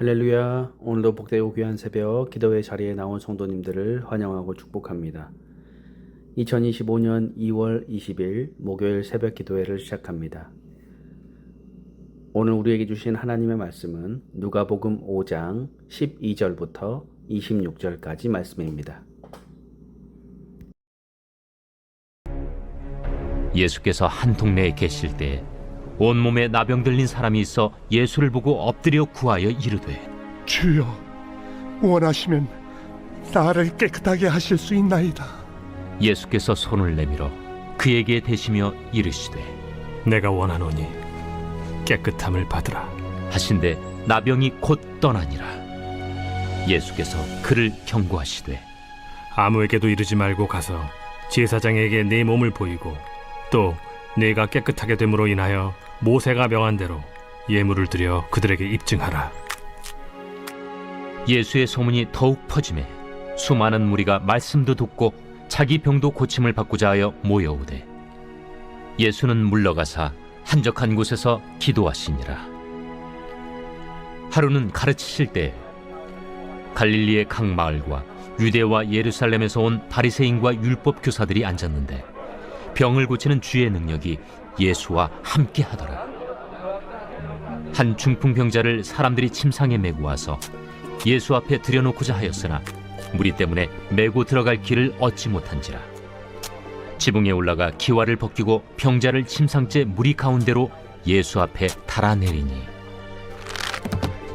할렐루야. 오늘도 복되고 귀한 새벽 기도회 자리에 나온 성도님들을 환영하고 축복합니다. 2025년 2월 20일 목요일 새벽 기도회를 시작합니다. 오늘 우리에게 주신 하나님의 말씀은 누가복음 5장 12절부터 26절까지 말씀입니다. 예수께서 한 동네에 계실 때 온몸에 나병 들린 사람이 있어 예수를 보고 엎드려 구하여 이르되, 주여, 원하시면 나를 깨끗하게 하실 수 있나이다. 예수께서 손을 내밀어 그에게 대시며 이르시되, 내가 원하노니 깨끗함을 받으라. 하신대 나병이 곧 떠나니라. 예수께서 그를 경고하시되, 아무에게도 이르지 말고 가서 제사장에게 네 몸을 보이고 또 네가 깨끗하게 됨으로 인하여 모세가 명한 대로 예물을 드려 그들에게 입증하라. 예수의 소문이 더욱 퍼지매 수많은 무리가 말씀도 듣고 자기 병도 고침을 받고자 하여 모여오되, 예수는 물러가사 한적한 곳에서 기도하시니라. 하루는 가르치실 때 갈릴리의 각 마을과 유대와 예루살렘에서 온 바리새인과 율법 교사들이 앉았는데 병을 고치는 주의 능력이 예수와 함께 하더라. 한 중풍병자를 사람들이 침상에 메고 와서 예수 앞에 들여놓고자 하였으나 무리 때문에 메고 들어갈 길을 얻지 못한지라. 지붕에 올라가 기와를 벗기고 병자를 침상째 무리 가운데로 예수 앞에 달아내리니,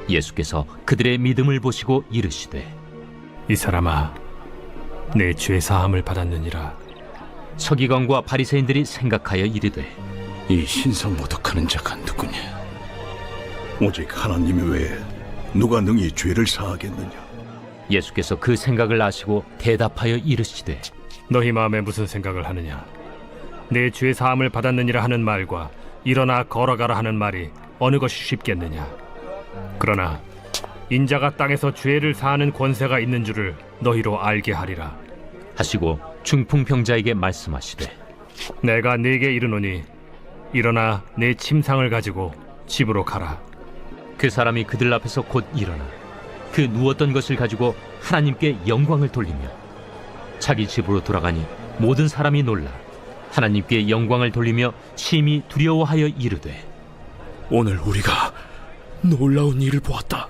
예수께서 그들의 믿음을 보시고 이르시되, 이 사람아, 내 죄 사함을 받았느니라. 서기관과 바리새인들이 생각하여 이르되, 이 신성모독하는 자가 누구냐? 오직 하나님 외에 누가 능히 죄를 사하겠느냐? 예수께서 그 생각을 아시고 대답하여 이르시되, 너희 마음에 무슨 생각을 하느냐? 내 죄 사함을 받았느니라 하는 말과 일어나 걸어가라 하는 말이 어느 것이 쉽겠느냐? 그러나 인자가 땅에서 죄를 사하는 권세가 있는 줄을 너희로 알게 하리라. 하시고 중풍병자에게 말씀하시되, 내가 네게 이르노니 일어나 내 침상을 가지고 집으로 가라. 그 사람이 그들 앞에서 곧 일어나 그 누웠던 것을 가지고 하나님께 영광을 돌리며 자기 집으로 돌아가니 모든 사람이 놀라 하나님께 영광을 돌리며 심히 두려워하여 이르되, 오늘 우리가 놀라운 일을 보았다.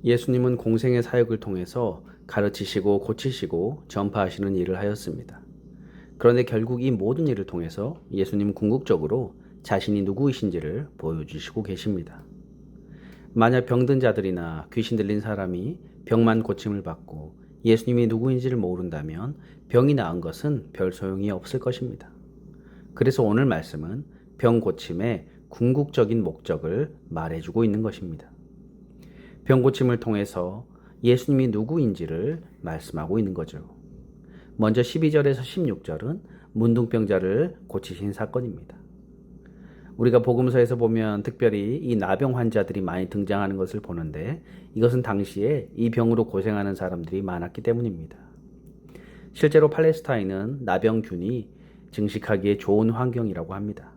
예수님은 공생의 사역을 통해서 가르치시고 고치시고 전파하시는 일을 하였습니다. 그런데 결국 이 모든 일을 통해서 예수님 궁극적으로 자신이 누구이신지를 보여주시고 계십니다. 만약 병든 자들이나 귀신 들린 사람이 병만 고침을 받고 예수님이 누구인지를 모른다면 병이 나은 것은 별 소용이 없을 것입니다. 그래서 오늘 말씀은 병 고침의 궁극적인 목적을 말해주고 있는 것입니다. 병 고침을 통해서 예수님이 누구인지를 말씀하고 있는 거죠. 먼저 12절에서 16절은 문둥병자를 고치신 사건입니다. 우리가 복음서에서 보면 특별히 이 나병 환자들이 많이 등장하는 것을 보는데, 이것은 당시에 이 병으로 고생하는 사람들이 많았기 때문입니다. 실제로 팔레스타인은 나병균이 증식하기에 좋은 환경이라고 합니다.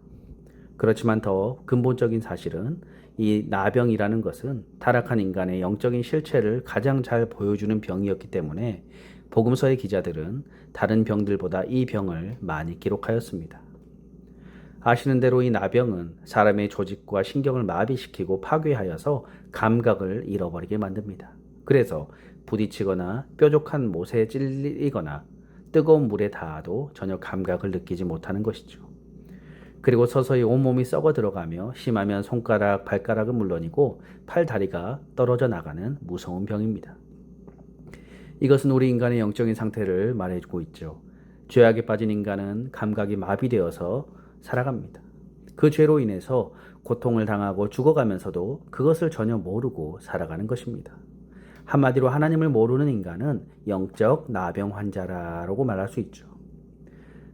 그렇지만 더 근본적인 사실은 이 나병이라는 것은 타락한 인간의 영적인 실체를 가장 잘 보여주는 병이었기 때문에 복음서의 기자들은 다른 병들보다 이 병을 많이 기록하였습니다. 아시는 대로 이 나병은 사람의 조직과 신경을 마비시키고 파괴하여서 감각을 잃어버리게 만듭니다. 그래서 부딪히거나 뾰족한 못에 찔리거나 뜨거운 물에 닿아도 전혀 감각을 느끼지 못하는 것이죠. 그리고 서서히 온몸이 썩어 들어가며 심하면 손가락, 발가락은 물론이고 팔, 다리가 떨어져 나가는 무서운 병입니다. 이것은 우리 인간의 영적인 상태를 말해주고 있죠. 죄악에 빠진 인간은 감각이 마비되어서 살아갑니다. 그 죄로 인해서 고통을 당하고 죽어가면서도 그것을 전혀 모르고 살아가는 것입니다. 한마디로 하나님을 모르는 인간은 영적 나병 환자라고 말할 수 있죠.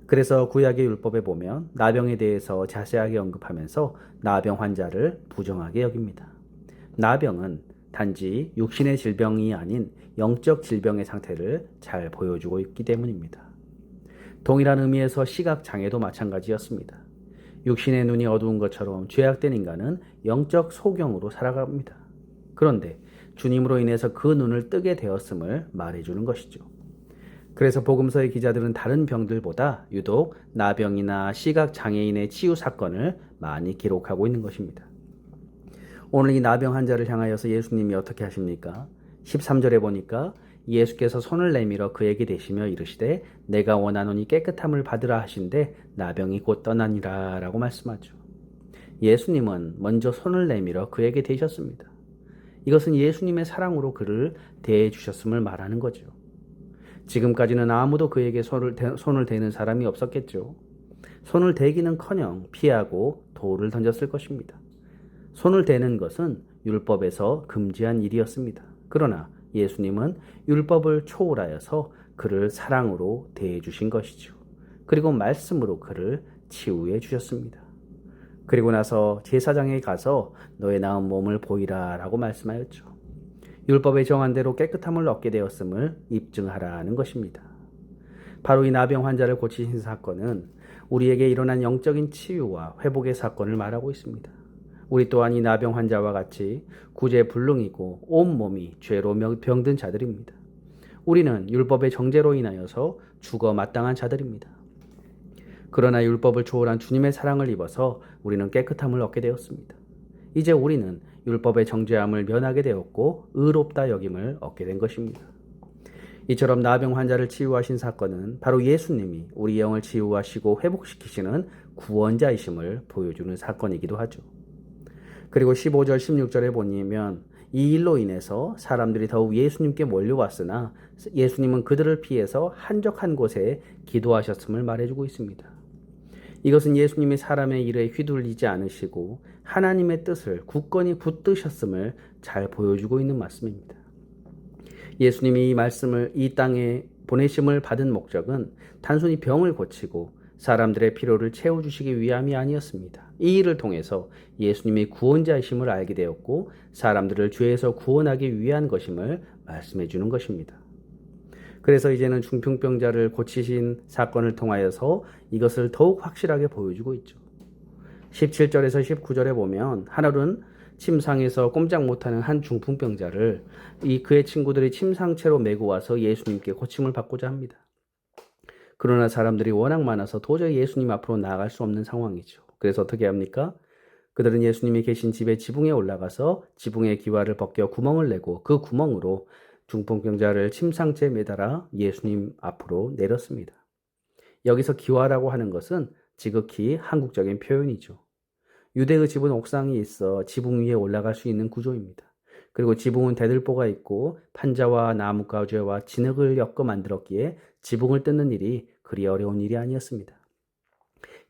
그래서 구약의 율법에 보면 나병에 대해서 자세하게 언급하면서 나병 환자를 부정하게 여깁니다. 나병은 단지 육신의 질병이 아닌 영적 질병의 상태를 잘 보여주고 있기 때문입니다. 동일한 의미에서 시각장애도 마찬가지였습니다. 육신의 눈이 어두운 것처럼 죄악된 인간은 영적 소경으로 살아갑니다. 그런데 주님으로 인해서 그 눈을 뜨게 되었음을 말해주는 것이죠. 그래서 복음서의 기자들은 다른 병들보다 유독 나병이나 시각장애인의 치유 사건을 많이 기록하고 있는 것입니다. 오늘 이 나병 환자를 향하여서 예수님이 어떻게 하십니까? 13절에 보니까 예수께서 손을 내밀어 그에게 대시며 이르시되 내가 원하노니 깨끗함을 받으라 하신데 나병이 곧 떠나니라 라고 말씀하죠. 예수님은 먼저 손을 내밀어 그에게 대셨습니다. 이것은 예수님의 사랑으로 그를 대해 주셨음을 말하는 거죠. 지금까지는 아무도 그에게 손을 대는 사람이 없었겠죠. 손을 대기는커녕 피하고 돌을 던졌을 것입니다. 손을 대는 것은 율법에서 금지한 일이었습니다. 그러나 예수님은 율법을 초월하여서 그를 사랑으로 대해 주신 것이죠. 그리고 말씀으로 그를 치유해 주셨습니다. 그리고 나서 제사장에 가서 너의 나은 몸을 보이라 라고 말씀하였죠. 율법에 정한 대로 깨끗함을 얻게 되었음을 입증하라는 것입니다. 바로 이 나병 환자를 고치신 사건은 우리에게 일어난 영적인 치유와 회복의 사건을 말하고 있습니다. 우리 또한 이 나병 환자와 같이 구제불능이고 온몸이 죄로 병든 자들입니다. 우리는 율법의 정죄로 인하여서 죽어 마땅한 자들입니다. 그러나 율법을 초월한 주님의 사랑을 입어서 우리는 깨끗함을 얻게 되었습니다. 이제 우리는 율법의 정죄함을 면하게 되었고 의롭다 여김을 얻게 된 것입니다. 이처럼 나병 환자를 치유하신 사건은 바로 예수님이 우리 영을 치유하시고 회복시키시는 구원자이심을 보여주는 사건이기도 하죠. 그리고 15절 16절에 보면 이 일로 인해서 사람들이 더욱 예수님께 몰려왔으나 예수님은 그들을 피해서 한적한 곳에 기도하셨음을 말해주고 있습니다. 이것은 예수님이 사람의 일에 휘둘리지 않으시고 하나님의 뜻을 굳건히 붙드셨음을 잘 보여주고 있는 말씀입니다. 예수님이 이 말씀을 이 땅에 보내심을 받은 목적은 단순히 병을 고치고 사람들의 필요를 채워주시기 위함이 아니었습니다. 이 일을 통해서 예수님이 구원자이심을 알게 되었고 사람들을 죄에서 구원하기 위한 것임을 말씀해 주는 것입니다. 그래서 이제는 중풍병자를 고치신 사건을 통하여서 이것을 더욱 확실하게 보여주고 있죠. 17절에서 19절에 보면 하늘은 침상에서 꼼짝 못하는 한 중풍병자를 그의 친구들이 침상채로 메고 와서 예수님께 고침을 받고자 합니다. 그러나 사람들이 워낙 많아서 도저히 예수님 앞으로 나아갈 수 없는 상황이죠. 그래서 어떻게 합니까? 그들은 예수님이 계신 집의 지붕에 올라가서 지붕의 기와를 벗겨 구멍을 내고 그 구멍으로 중풍병자를 침상째에 매달아 예수님 앞으로 내렸습니다. 여기서 기와라고 하는 것은 지극히 한국적인 표현이죠. 유대의 집은 옥상이 있어 지붕 위에 올라갈 수 있는 구조입니다. 그리고 지붕은 대들보가 있고 판자와 나뭇가지와 진흙을 엮어 만들었기에 지붕을 뜯는 일이 그리 어려운 일이 아니었습니다.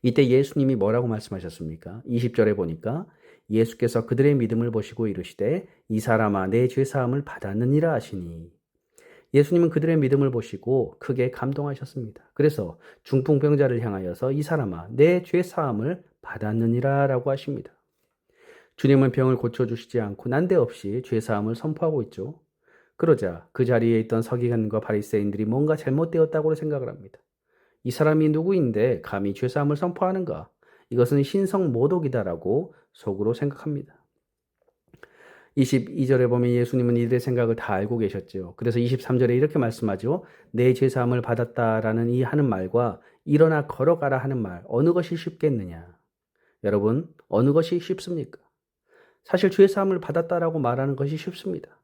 이때 예수님이 뭐라고 말씀하셨습니까? 20절에 보니까 예수께서 그들의 믿음을 보시고 이르시되 이 사람아 내 죄사함을 받았느니라 하시니 예수님은 그들의 믿음을 보시고 크게 감동하셨습니다. 그래서 중풍병자를 향하여서 이 사람아 내 죄사함을 받았느니라 라고 하십니다. 주님은 병을 고쳐주시지 않고 난데없이 죄사함을 선포하고 있죠. 그러자 그 자리에 있던 서기관과 바리새인들이 뭔가 잘못되었다고 생각을 합니다. 이 사람이 누구인데 감히 죄사함을 선포하는가? 이것은 신성모독이다라고 속으로 생각합니다. 22절에 보면 예수님은 이들의 생각을 다 알고 계셨죠. 그래서 23절에 이렇게 말씀하죠. 내 죄사함을 받았다라는 이 하는 말과 일어나 걸어가라 하는 말 어느 것이 쉽겠느냐? 여러분 어느 것이 쉽습니까? 사실 죄사함을 받았다라고 말하는 것이 쉽습니다.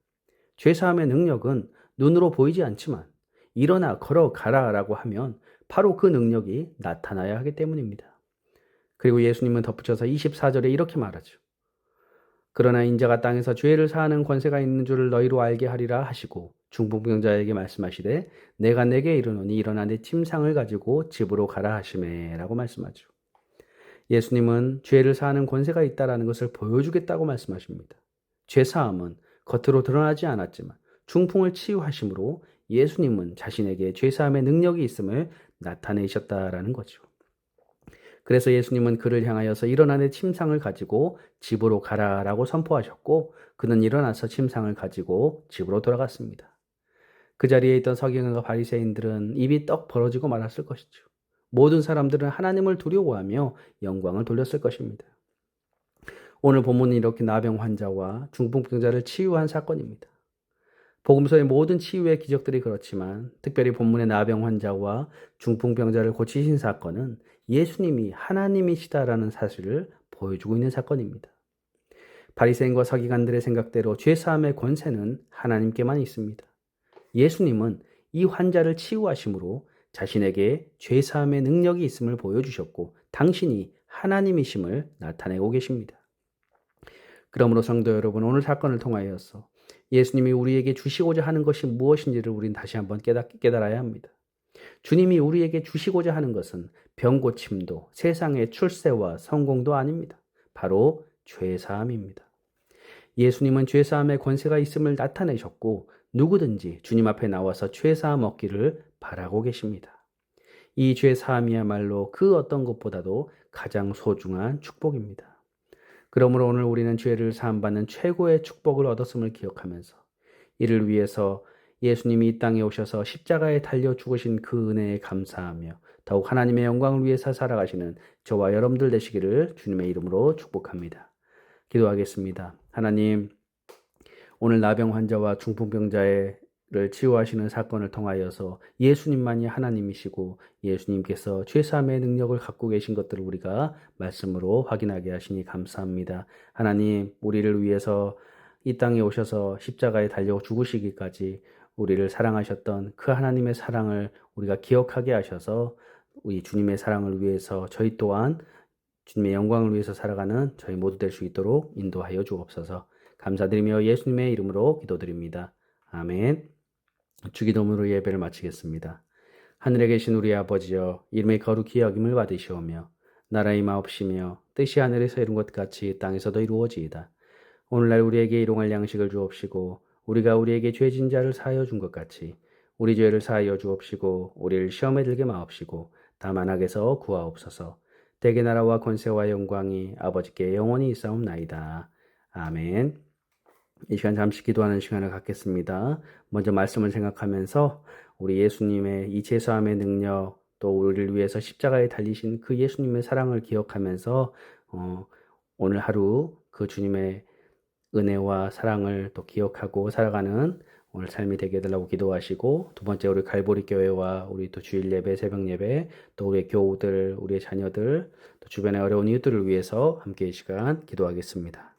죄사함의 능력은 눈으로 보이지 않지만 일어나 걸어가라 라고 하면 바로 그 능력이 나타나야 하기 때문입니다. 그리고 예수님은 덧붙여서 24절에 이렇게 말하죠. 그러나 인자가 땅에서 죄를 사하는 권세가 있는 줄을 너희로 알게 하리라 하시고 중풍병자에게 말씀하시되 내가 내게 이르노니 일어나 내 침상을 가지고 집으로 가라 하시매 라고 말씀하죠. 예수님은 죄를 사하는 권세가 있다라는 것을 보여주겠다고 말씀하십니다. 죄사함은 겉으로 드러나지 않았지만 중풍을 치유하심으로 예수님은 자신에게 죄사함의 능력이 있음을 나타내셨다라는 거죠. 그래서 예수님은 그를 향하여서 일어나 내 침상을 가지고 집으로 가라라고 선포하셨고 그는 일어나서 침상을 가지고 집으로 돌아갔습니다. 그 자리에 있던 서기관과 바리새인들은 입이 떡 벌어지고 말았을 것이죠. 모든 사람들은 하나님을 두려워하며 영광을 돌렸을 것입니다. 오늘 본문은 이렇게 나병 환자와 중풍병자를 치유한 사건입니다. 복음서의 모든 치유의 기적들이 그렇지만 특별히 본문의 나병 환자와 중풍병자를 고치신 사건은 예수님이 하나님이시다라는 사실을 보여주고 있는 사건입니다. 바리새인과 서기관들의 생각대로 죄사함의 권세는 하나님께만 있습니다. 예수님은 이 환자를 치유하심으로 자신에게 죄사함의 능력이 있음을 보여주셨고 당신이 하나님이심을 나타내고 계십니다. 그러므로 성도 여러분, 오늘 사건을 통하여서 예수님이 우리에게 주시고자 하는 것이 무엇인지를 우린 다시 한번 깨달아야 합니다. 주님이 우리에게 주시고자 하는 것은 병고침도 세상의 출세와 성공도 아닙니다. 바로 죄사함입니다. 예수님은 죄사함의 권세가 있음을 나타내셨고 누구든지 주님 앞에 나와서 죄사함 얻기를 바라고 계십니다. 이 죄사함이야말로 그 어떤 것보다도 가장 소중한 축복입니다. 그러므로 오늘 우리는 죄를 사함받는 최고의 축복을 얻었음을 기억하면서 이를 위해서 예수님이 이 땅에 오셔서 십자가에 달려 죽으신 그 은혜에 감사하며 더욱 하나님의 영광을 위해서 살아가시는 저와 여러분들 되시기를 주님의 이름으로 축복합니다. 기도하겠습니다. 하나님, 오늘 나병 환자와 중풍병자를 치유하시는 사건을 통하여서 예수님만이 하나님이시고 예수님께서 죄사함의 능력을 갖고 계신 것들을 우리가 말씀으로 확인하게 하시니 감사합니다. 하나님, 우리를 위해서 이 땅에 오셔서 십자가에 달려 죽으시기까지 우리를 사랑하셨던 그 하나님의 사랑을 우리가 기억하게 하셔서 우리 주님의 사랑을 위해서 저희 또한 주님의 영광을 위해서 살아가는 저희 모두 될 수 있도록 인도하여 주옵소서. 감사드리며 예수님의 이름으로 기도드립니다. 아멘. 주기도문으로 예배를 마치겠습니다. 하늘에 계신 우리 아버지여, 이름의 거룩히 여김을 받으시오며 나라의 마옵시며 뜻이 하늘에서 이룬 것 같이 땅에서도 이루어지이다. 오늘날 우리에게 일용할 양식을 주옵시고 우리가 우리에게 죄진 자를 사하여 준 것 같이 우리 죄를 사하여 주옵시고 우리를 시험에 들게 마옵시고 다만 악에서 구하옵소서. 대개 나라와 권세와 영광이 아버지께 영원히 있사옵나이다. 아멘. 이 시간 잠시 기도하는 시간을 갖겠습니다. 먼저 말씀을 생각하면서 우리 예수님의 이 죄사함의 능력, 또 우리를 위해서 십자가에 달리신 그 예수님의 사랑을 기억하면서 오늘 하루 그 주님의 은혜와 사랑을 또 기억하고 살아가는 오늘 삶이 되게 해달라고 기도하시고, 두 번째 우리 갈보리 교회와 우리 또 주일 예배, 새벽 예배, 또 우리의 교우들, 우리의 자녀들, 또 주변의 어려운 이웃들을 위해서 함께 이 시간 기도하겠습니다.